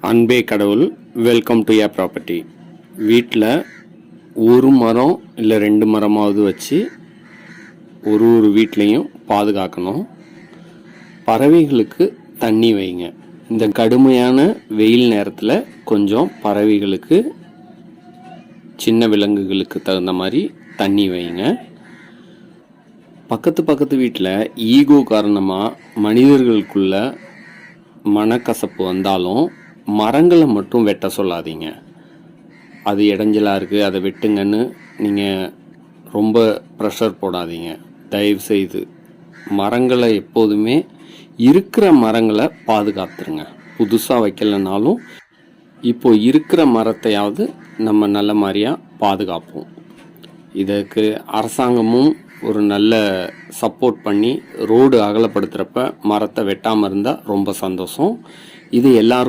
அன்பே கடவுள். Welcome to yeah property. வீட்டில் ஒரு மரம் இல்லை 2 மரமாவது வச்சு ஒரு வீட்லேயும் பாதுகாக்கணும். பறவைகளுக்கு தண்ணி வைங்க. இந்த கடுமையான வெயில் நேரத்தில் கொஞ்சம் பறவைகளுக்கு, சின்ன விலங்குகளுக்கு தகுந்த மாதிரி தண்ணி வைங்க. பக்கத்து வீட்டில் ஈகோ காரணமாக மனிதர்களுக்குள்ள மனக்கசப்பு வந்தாலும் மரங்களை மட்டும் வெட்ட சொல்லாதீங்க. அது இடைஞ்சலாக இருக்குது, அதை வெட்டுங்கன்னு நீங்கள் ரொம்ப ப்ரெஷர் போடாதீங்க. தயவுசெய்து மரங்களை எப்போதுமே இருக்கிற மரங்களை பாதுகாத்துருங்க. புதுசாக வைக்கலைனாலும் இப்போ இருக்கிற மரத்தையாவது நம்ம நல்ல மாதிரியாக பாதுகாப்போம். இதற்கு அரசாங்கமும் ஒரு நல்ல சப்போர்ட் பண்ணி ரோடு அகலப்படுத்துகிறப்ப மரத்தை வெட்டாமல் இருந்தால் ரொம்ப சந்தோஷம். இது எல்லாருக்கும்